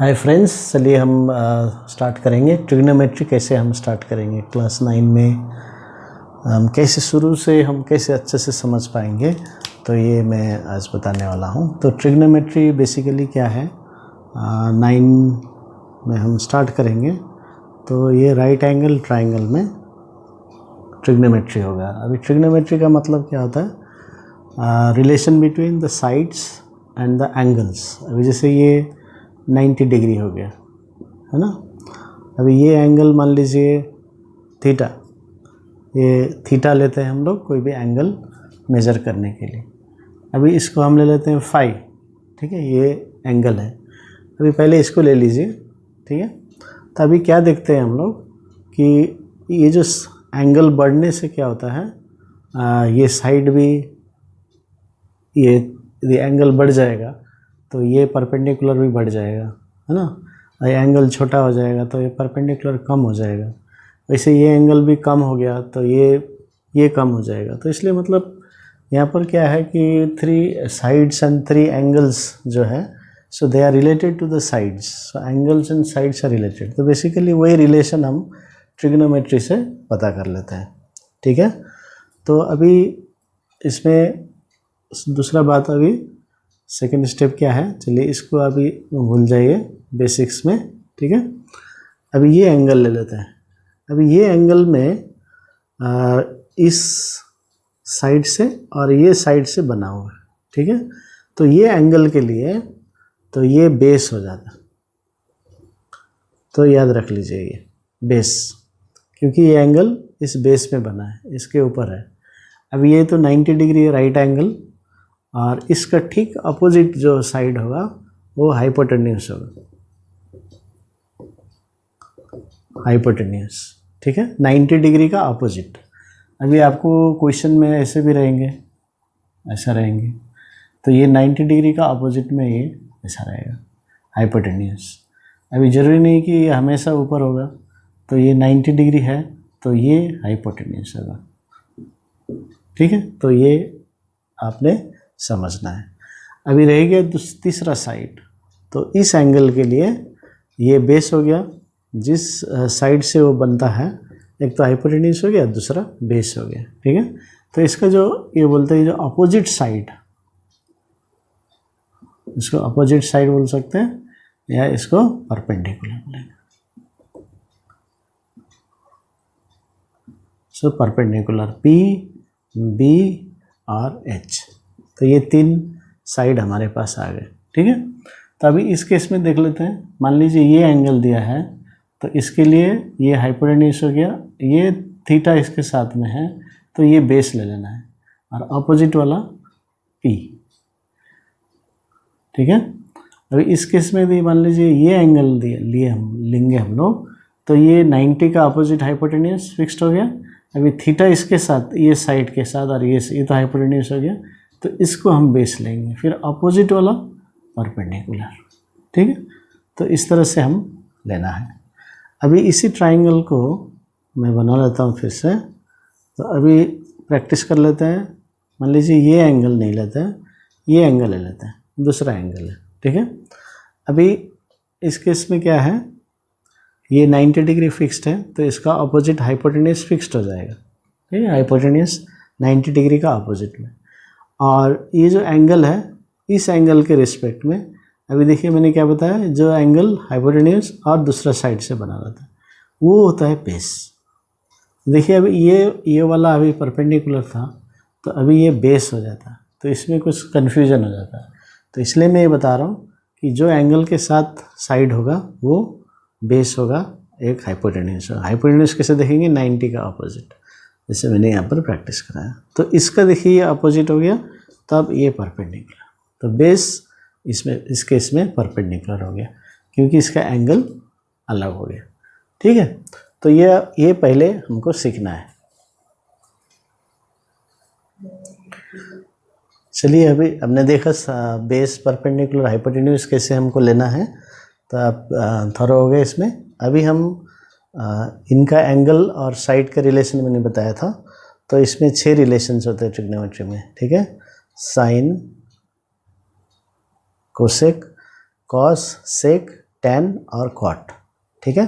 Hi friends, चलिए हम start करेंगे ट्रिग्नोमेट्री। कैसे हम स्टार्ट करेंगे क्लास 9 में, हम कैसे शुरू से हम कैसे अच्छे से समझ पाएंगे, तो ये मैं आज बताने वाला हूँ। तो ट्रिग्नोमेट्री बेसिकली क्या है, 9 में हम स्टार्ट करेंगे। तो ये राइट एंगल ट्रायंगल में ट्रिग्नोमेट्री होगा। अभी ट्रिग्नोमेट्री का मतलब क्या होता है, relation between the sides and the angles. अभी जैसे ये 90 डिग्री हो गया है ना। अभी ये एंगल मान लीजिए थीटा, ये थीटा लेते हैं हम लोग कोई भी एंगल मेज़र करने के लिए। अभी इसको हम ले लेते हैं फाई, ठीक है, ये एंगल है। अभी पहले इसको ले लीजिए, ठीक है। तो अभी क्या देखते हैं हम लोग कि ये जो एंगल बढ़ने से क्या होता है, ये साइड भी ये एंगल बढ़ जाएगा तो ये परपेंडिकुलर भी बढ़ जाएगा, है ना। ये एंगल छोटा हो जाएगा तो ये परपेंडिकुलर कम हो जाएगा। वैसे ये एंगल भी कम हो गया तो ये कम हो जाएगा। तो इसलिए मतलब यहाँ पर क्या है कि 3 साइड्स एंड 3 एंगल्स जो है, so they are related to the sides. So angles and sides are related. तो बेसिकली वही रिलेशन हम ट्रिग्नोमेट्री से पता कर लेते हैं, ठीक है। तो अभी इसमें दूसरा बात, अभी सेकेंड स्टेप क्या है, चलिए इसको अभी भूल जाइए बेसिक्स में, ठीक है। अभी ये एंगल ले लेते हैं। अभी ये एंगल में इस साइड से और ये साइड से बना हुआ है, ठीक है। तो ये एंगल के लिए तो ये बेस हो जाता है। तो याद रख लीजिए ये बेस, क्योंकि ये एंगल इस बेस में बना है, इसके ऊपर है। अब ये तो 90 डिग्री है राइट एंगल, और इसका ठीक अपोजिट जो साइड होगा वो हाइपोटेन्यूस होगा, हाइपोटेन्यूस, ठीक है। 90 डिग्री का अपोजिट। अभी आपको क्वेश्चन में ऐसे भी रहेंगे, ऐसा रहेंगे, तो ये 90 डिग्री का अपोजिट में ये ऐसा रहेगा, हाइपोटेन्यूस। अभी ज़रूरी नहीं कि ये हमेशा ऊपर होगा, तो ये 90 डिग्री है तो ये हाइपोटेन्यूस होगा, ठीक है। तो ये आपने समझना है। अभी रह गया तीसरा साइड। तो इस एंगल के लिए ये बेस हो गया, जिस साइड से वो बनता है, एक तो हाइपोटेन्यूस हो गया, दूसरा बेस हो गया, ठीक है। तो इसका जो ये बोलते हैं जो अपोजिट साइड, इसको अपोजिट साइड बोल सकते हैं या इसको परपेंडिकुलर बोलेंगे। सो परपेंडिकुलर P, B और H, तो ये 3 साइड हमारे पास आ गए, ठीक है। तो अभी इस केस में देख लेते हैं। मान लीजिए ये एंगल दिया है, तो इसके लिए ये हाइपोटेन्यूस हो गया, ये थीटा इसके साथ में है, तो ये बेस ले लेना है, और अपोजिट वाला P, ठीक है। अभी इस केस में भी मान लीजिए ये एंगल लेंगे हम लोग, तो ये 90 का अपोजिट हाइपोटेन्यूस फिक्स्ड हो गया। अभी थीटा इसके साथ, ये साइड के साथ, और ये तो हाइपोटेन्यूस हो गया, तो इसको हम बेस लेंगे, फिर अपोजिट वाला परपेंडिकुलर, ठीक है। तो इस तरह से हम लेना है। अभी इसी ट्रायंगल को मैं बना लेता हूँ फिर से। तो अभी प्रैक्टिस कर लेते हैं। मान लीजिए ये एंगल नहीं लेते हैं, ये एंगल ले लेते हैं, दूसरा एंगल है, ठीक है। अभी इस केस में क्या है, ये 90 डिग्री फिक्स्ड है, तो इसका अपोजिट हाइपोटेन्यूस फिक्स्ड हो जाएगा, ठीक है। हाइपोटेन्यूस 90 डिग्री का अपोजिट में, और ये जो एंगल है, इस एंगल के रिस्पेक्ट में, अभी देखिए मैंने क्या बताया, जो एंगल हाइपोटेन्यूस और दूसरा साइड से बना रहता है वो होता है बेस। देखिए अभी ये वाला अभी परपेंडिकुलर था, तो अभी ये बेस हो जाता है, तो इसमें कुछ कन्फ्यूजन हो जाता है। तो इसलिए मैं ये बता रहा हूँ कि जो एंगल के साथ साइड होगा वो बेस होगा, एक हाइपोटेन्यूस होगा। हाइपोटेन्यूस कैसे देखेंगे, 90 का अपोजिट, जैसे मैंने यहाँ पर प्रैक्टिस कराया। तो इसका देखिए ये अपोजिट हो गया, तब ये परपेंडिकुलर, तो बेस इस केस में परपेंडिकुलर हो गया, क्योंकि इसका एंगल अलग हो गया, ठीक है। तो ये पहले हमको सीखना है। चलिए अभी हमने देखा बेस, परपेंडिकुलर, हाइपोटेन्यूस कैसे हमको लेना है, तो आप थोड़ा हो गए इसमें। अभी हम इनका एंगल और साइड का रिलेशन मैंने बताया था, तो इसमें 6 रिलेशंस होते हैं ट्रिग्नोमेट्री में, ठीक है। साइन, कोसेक, कॉस, सेक tan और cot, ठीक है।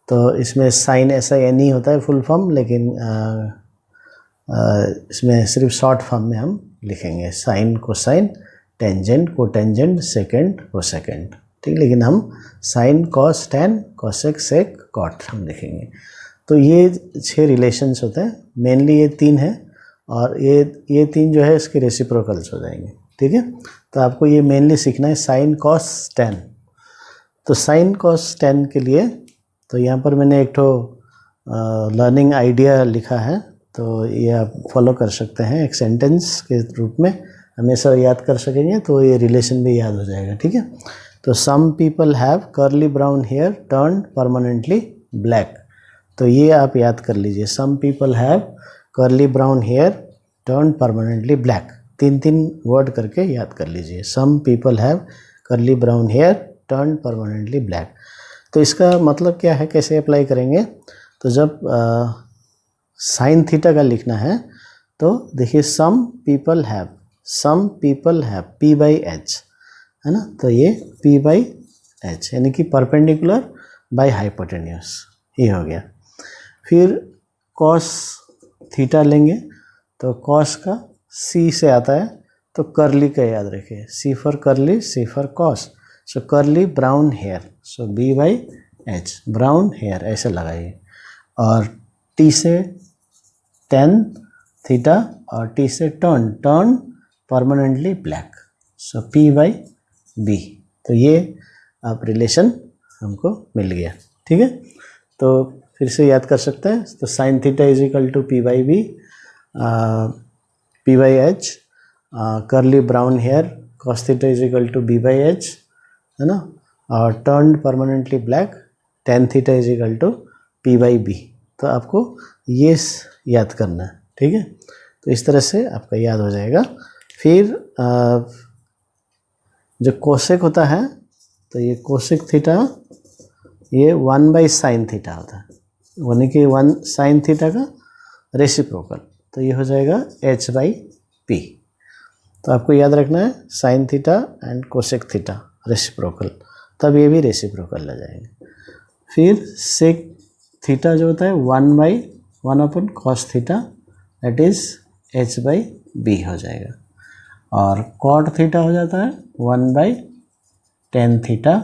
तो इसमें साइन ऐसा या नहीं होता है फुल फॉर्म, लेकिन इसमें सिर्फ शॉर्ट फॉर्म में हम लिखेंगे sine cosine tangent cotangent secant cosecant, ठीक। लेकिन हम sin cos tan cosec sec cot हम लिखेंगे। तो ये 6 रिलेशंस होते हैं, मेनली ये 3 हैं, और ये 3 जो है इसके रेसिप्रोकल्स हो जाएंगे, ठीक है। तो आपको ये मेनली सीखना है साइन कॉस टेन। तो साइन कॉस टेन के लिए तो यहाँ पर मैंने एक तो लर्निंग आइडिया लिखा है, तो ये आप फॉलो कर सकते हैं एक सेंटेंस के रूप में, हमेशा याद कर सकेंगे तो ये रिलेशन भी याद हो जाएगा, ठीक है। तो some people have curly brown hair turn permanently black, तो ये आप याद कर लीजिए, some people have curly brown hair turn permanently black, 3 word करके याद कर लीजिए, some people have curly brown hair turn permanently black. तो इसका मतलब क्या है, कैसे अप्लाई करेंगे, तो जब साइन थीटा का लिखना है तो देखिए some people have P by H, है ना, तो ये P बाई एच यानी कि परपेंडिकुलर बाय हाइपोटेन्यूस, ये हो गया। फिर कॉस थीटा लेंगे, तो कॉस का C से आता है, तो कर्ली का याद रखिए, C for curly, C for cos, so curly brown hair, so B by H brown hair ऐसे लगाइए। और T से टेन थीटा और T से turn permanently black, so P by B। तो ये आप रिलेशन हमको मिल गया, ठीक है। तो फिर से याद कर सकते हैं, तो sine theta is equal to P by B, P by H, curly brown hair cos theta is equal to B by H, है ना, और turn permanently black tan theta is equal to P by B। तो आपको ये याद करना है, ठीक है। तो इस तरह से आपका याद हो जाएगा। फिर जो कोसेक होता है, तो ये कोसेक थीटा ये 1 बाई साइन थीटा होता है, यानी कि 1 साइन थीटा का रेसिप्रोकल, तो ये हो जाएगा H बाई P। तो आपको याद रखना है sine theta and cosec theta reciprocal, तब ये भी रेसिप्रोकल आ जाएंगे। फिर सेक थीटा जो होता है 1 अपन cos theta, that is H by B हो जाएगा। और कॉट थीटा हो जाता है 1 by tan theta,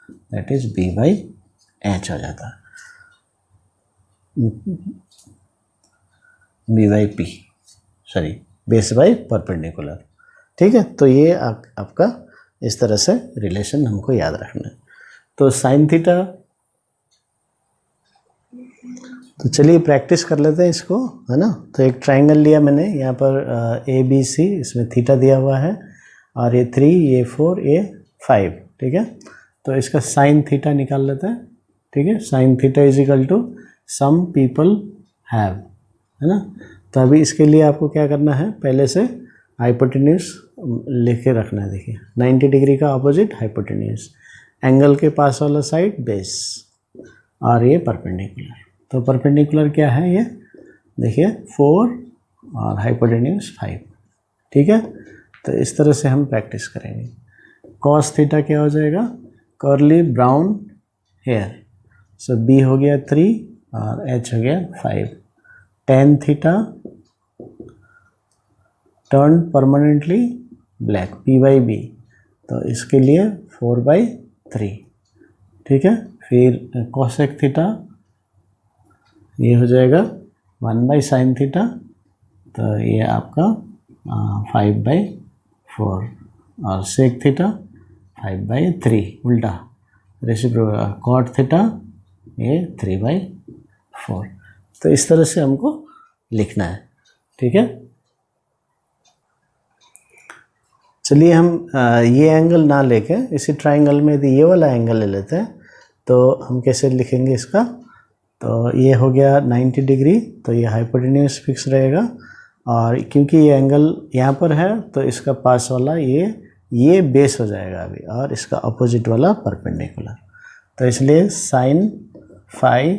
that is B by H हो जाता है, B by P, sorry base by perpendicular, ठीक है। तो ये आपका इस तरह से रिलेशन हमको याद रखना है। तो साइन थीटा, तो चलिए प्रैक्टिस कर लेते हैं इसको, है ना। तो एक ट्रायंगल लिया मैंने यहाँ पर ABC, इसमें थीटा दिया हुआ है, और ये 3, ये 4, ये 5, ठीक है। तो इसका साइन थीटा निकाल लेते हैं, ठीक है। Sine theta is equal to some people have, है ना। तो अभी इसके लिए आपको क्या करना है, पहले से हाइपोटेन्यूस लेके रखना है। देखिए 90 डिग्री का अपोजिट हाइपोटेन्यूस, एंगल के पास वाला साइड बेस, और ये परपेंडिकुलर। तो परपेंडिकुलर क्या है, ये देखिए 4 और हाइपोटेन्यूस 5, ठीक है। तो इस तरह से हम प्रैक्टिस करेंगे। कॉस थीटा क्या हो जाएगा, curly brown hair, so B हो गया 3 और H हो गया 5, tan theta turn permanently black P by B, तो इसके लिए 4 बाई 3, ठीक है। फिर कोसेक थीटा ये हो जाएगा 1 बाई साइन थीटा, तो ये आपका 5 बाई 4, और सेक थीटा 5 बाई 3, उल्टा रेसिप्रोकल कॉट थीटा ये 3 बाई 4। तो इस तरह से हमको लिखना है, ठीक है। चलिए हम ये एंगल ना लेके इसी ट्रायंगल में यदि ये वाला एंगल ले लेते हैं, तो हम कैसे लिखेंगे इसका। तो ये हो गया 90 डिग्री, तो ये हाइपोटेन्यूस फिक्स रहेगा, और क्योंकि ये एंगल यहाँ पर है तो इसका पास वाला ये बेस हो जाएगा अभी, और इसका अपोजिट वाला परपेंडिकुलर। तो इसलिए sine phi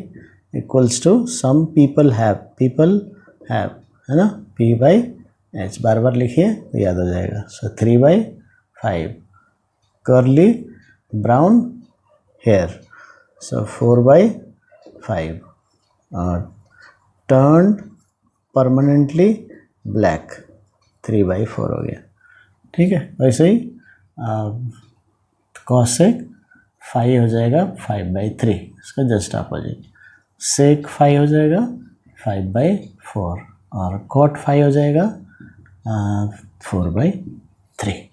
equals to some people have, है ना, P बाई एच, बार बार लिखिए तो याद हो जाएगा। So 3 by 5 curly brown here. So 4/5 और turned permanently black 3/4 हो गया। ठीक है, वैसे ही cosec फाई हो जाएगा 5/3, इसका जस्ट अपोजिट। sec फाई हो जाएगा 5/4 और cot फाई हो जाएगा 4/3।